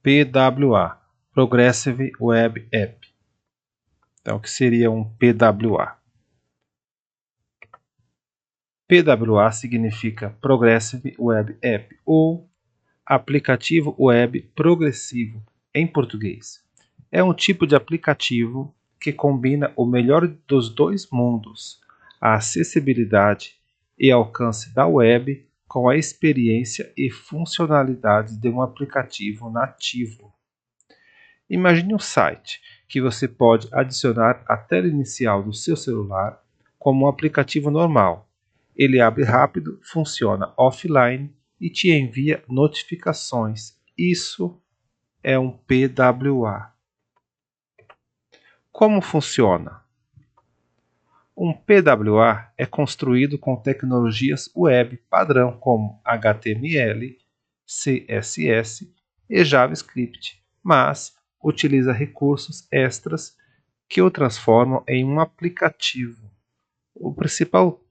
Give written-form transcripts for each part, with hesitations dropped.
PWA, Progressive Web App. Então, o que seria um PWA? PWA significa Progressive Web App, ou aplicativo web progressivo em português. É um tipo de aplicativo que combina o melhor dos dois mundos, a acessibilidade e alcance da web com a experiência e funcionalidades de um aplicativo nativo. Imagine um site que você pode adicionar à tela inicial do seu celular como um aplicativo normal. Ele abre rápido, funciona offline e te envia notificações. Isso é um PWA. Como funciona? Um PWA é construído com tecnologias web padrão como HTML, CSS e JavaScript, mas utiliza recursos extras que o transformam em um aplicativo. O principal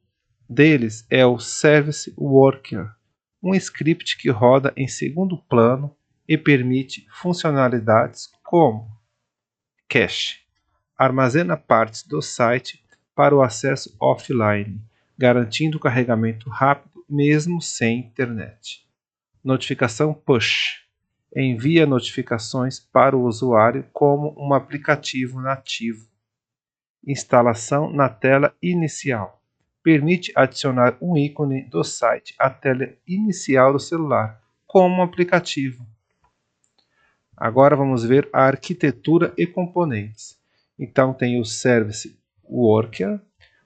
deles é o Service Worker, um script que roda em segundo plano e permite funcionalidades como cache, armazena partes do site para o acesso offline, garantindo o carregamento rápido mesmo sem internet. Notificação push, envia notificações para o usuário como um aplicativo nativo. Instalação na tela inicial, permite adicionar um ícone do site à tela inicial do celular, como um aplicativo. Agora vamos ver a arquitetura e componentes. Então tem o Service Worker,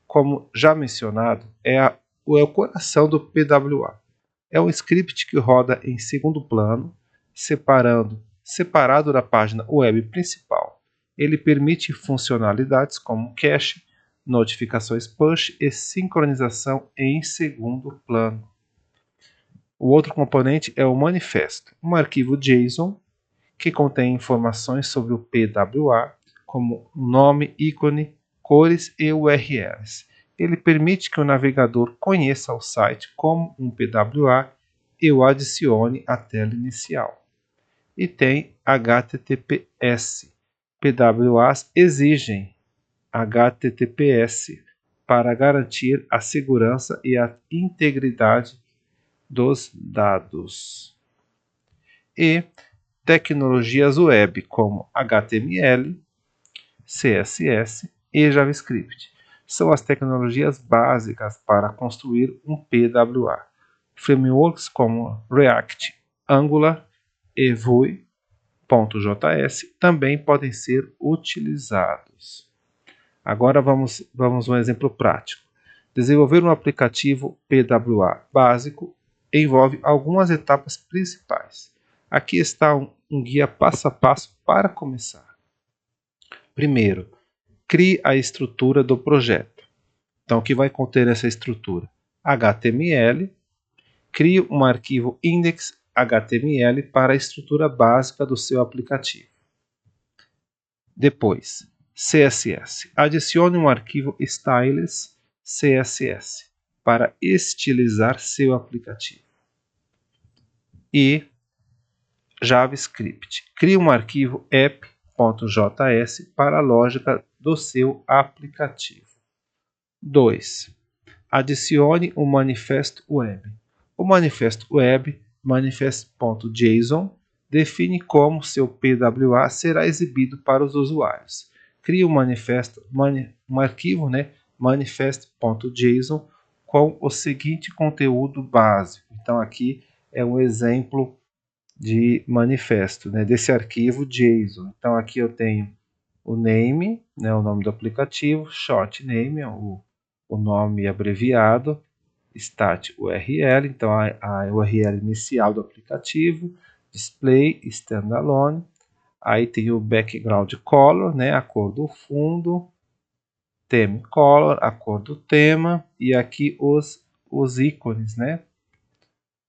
como já mencionado, é o coração do PWA. É um script que roda em segundo plano, separado da página web principal. Ele permite funcionalidades como cache, notificações push e sincronização em segundo plano. O outro componente é o manifesto, um arquivo JSON que contém informações sobre o PWA, como nome, ícone, cores e URLs. Ele permite que o navegador conheça o site como um PWA e o adicione à tela inicial. E tem HTTPS. PWAs exigem HTTPS para garantir a segurança e a integridade dos dados. E tecnologias web como HTML, CSS e JavaScript são as tecnologias básicas para construir um PWA. Frameworks como React, Angular e Vue.js também podem ser utilizados. Agora vamos a um exemplo prático. Desenvolver um aplicativo PWA básico envolve algumas etapas principais. Aqui está um guia passo a passo para começar. Primeiro, crie a estrutura do projeto. Então, o que vai conter essa estrutura? HTML. Crie um arquivo index.html para a estrutura básica do seu aplicativo. Depois, CSS. Adicione um arquivo styles CSS para estilizar seu aplicativo. E JavaScript. Crie um arquivo app.js para a lógica do seu aplicativo. 2. Adicione um manifesto web. O manifesto web, manifest.json, define como seu PWA será exibido para os usuários. Crie um arquivo, manifest.json, com o seguinte conteúdo básico. Então aqui é um exemplo de manifesto, desse arquivo JSON. Então aqui eu tenho o name, o nome do aplicativo, short name, o nome abreviado, stat URL, então a URL inicial do aplicativo, display, standalone, aí tem o background color, a cor do fundo, theme color, a cor do tema, e aqui os ícones,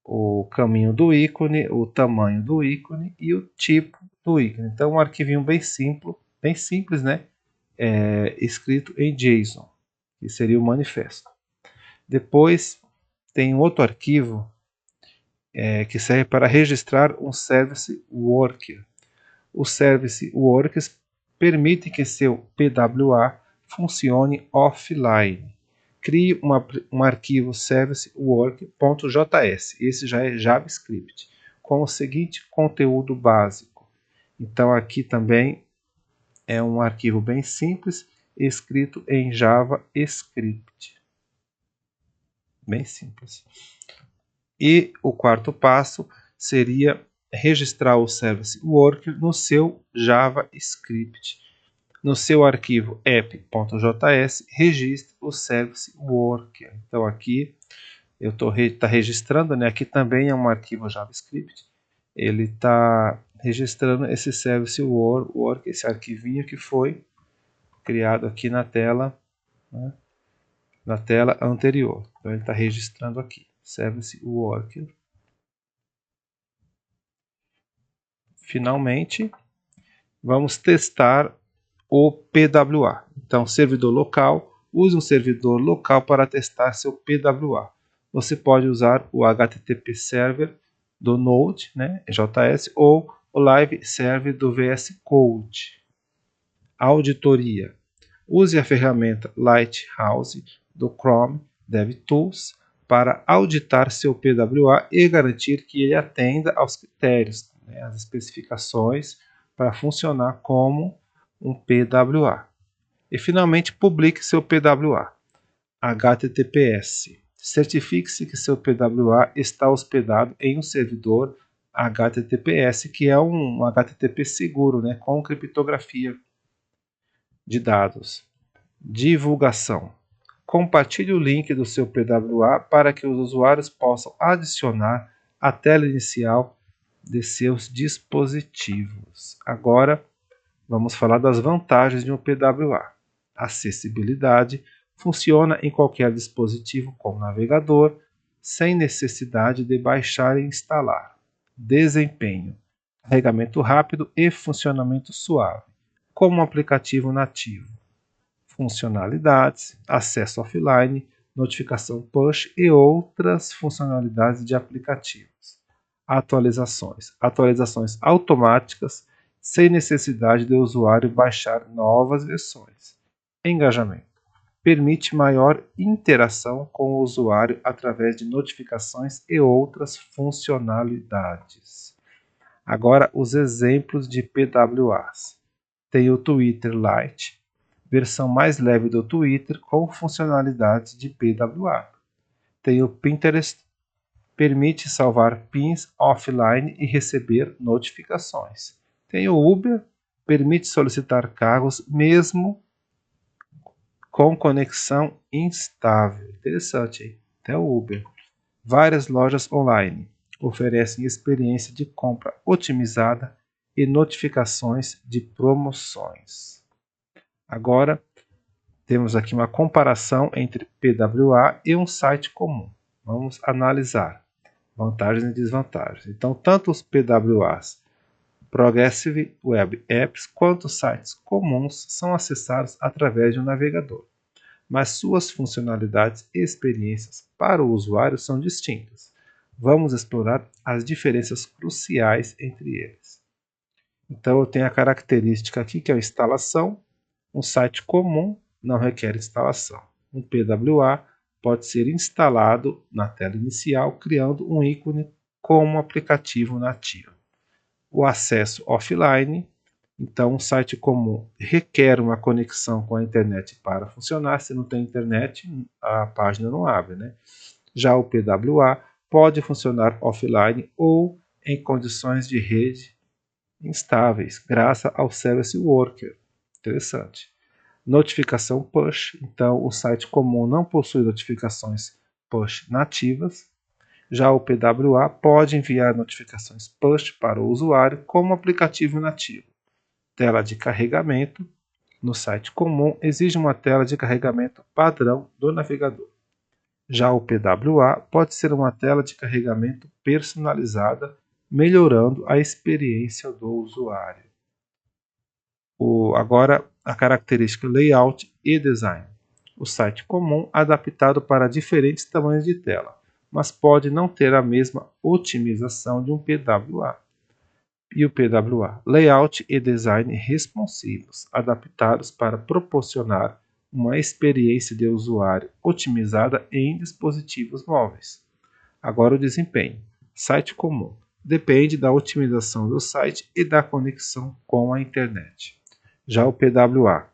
o caminho do ícone, o tamanho do ícone e o tipo do ícone. Então um arquivinho bem simples, escrito em JSON, que seria o manifesto. Depois tem outro arquivo que serve para registrar um Service Worker. O Service Workers permite que seu PWA funcione offline. Crie um arquivo servicework.js, esse já é JavaScript, com o seguinte conteúdo básico. Então aqui também é um arquivo bem simples, escrito em JavaScript. Bem simples. E o quarto passo seria registrar o Service Worker no seu JavaScript. No seu arquivo app.js, registre o Service Worker. Então aqui eu estou registrando, né? Aqui também é um arquivo JavaScript. Ele está registrando esse Service Worker, esse arquivinho que foi criado aqui na tela, né? Na tela anterior. Então ele está registrando aqui, Service Worker. Finalmente, vamos testar o PWA. Então, servidor local, use um servidor local para testar seu PWA. Você pode usar o HTTP Server do Node, né, JS, ou o Live Server do VS Code. Auditoria. Use a ferramenta Lighthouse do Chrome DevTools para auditar seu PWA e garantir que ele atenda aos critérios, né, às especificações para funcionar como um PWA. E finalmente, publique seu PWA. HTTPS. Certifique-se que seu PWA está hospedado em um servidor HTTPS, que é um HTTP seguro, né, com criptografia de dados. Divulgação. Compartilhe o link do seu PWA para que os usuários possam adicionar a tela inicial de seus dispositivos. Agora, vamos falar das vantagens de um PWA. Acessibilidade. Funciona em qualquer dispositivo com navegador, sem necessidade de baixar e instalar. Desempenho. Carregamento rápido e funcionamento suave, como um aplicativo nativo. Funcionalidades, acesso offline, notificação push e outras funcionalidades de aplicativos. Atualizações automáticas, sem necessidade do usuário baixar novas versões. Engajamento. Permite maior interação com o usuário através de notificações e outras funcionalidades. Agora, os exemplos de PWAs. Tem o Twitter Lite, versão mais leve do Twitter com funcionalidades de PWA. Tem o Pinterest, permite salvar pins offline e receber notificações. Tem o Uber, permite solicitar cargos mesmo com conexão instável. Interessante, hein? Até o Uber. Várias lojas online oferecem experiência de compra otimizada e notificações de promoções. Agora, temos aqui uma comparação entre PWA e um site comum. Vamos analisar vantagens e desvantagens. Então, tanto os PWAs Progressive Web Apps quanto sites comuns são acessados através de um navegador, mas suas funcionalidades e experiências para o usuário são distintas. Vamos explorar as diferenças cruciais entre eles. Então, eu tenho a característica aqui que é a instalação. Um site comum não requer instalação. Um PWA pode ser instalado na tela inicial, criando um ícone como aplicativo nativo. O acesso offline. Então, um site comum requer uma conexão com a internet para funcionar. Se não tem internet, a página não abre, né? Já o PWA pode funcionar offline ou em condições de rede instáveis, graças ao Service Worker. Interessante. Notificação push. Então, o site comum não possui notificações push nativas. Já o PWA pode enviar notificações push para o usuário como aplicativo nativo. Tela de carregamento. No site comum, exige uma tela de carregamento padrão do navegador. Já o PWA pode ser uma tela de carregamento personalizada, melhorando a experiência do usuário. Agora, a característica layout e design. O site comum adaptado para diferentes tamanhos de tela, mas pode não ter a mesma otimização de um PWA. E o PWA, layout e design responsivos, adaptados para proporcionar uma experiência de usuário otimizada em dispositivos móveis. Agora o desempenho. Site comum. Depende da otimização do site e da conexão com a internet. Já o PWA,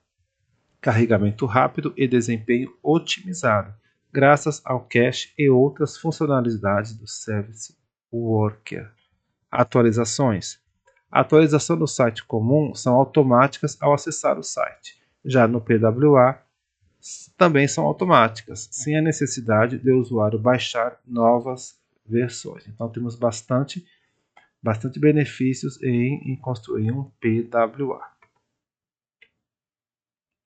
carregamento rápido e desempenho otimizado, graças ao cache e outras funcionalidades do Service Worker. Atualizações. A atualização do site comum são automáticas ao acessar o site. Já no PWA, também são automáticas, sem a necessidade de o usuário baixar novas versões. Então temos bastante benefícios em construir um PWA.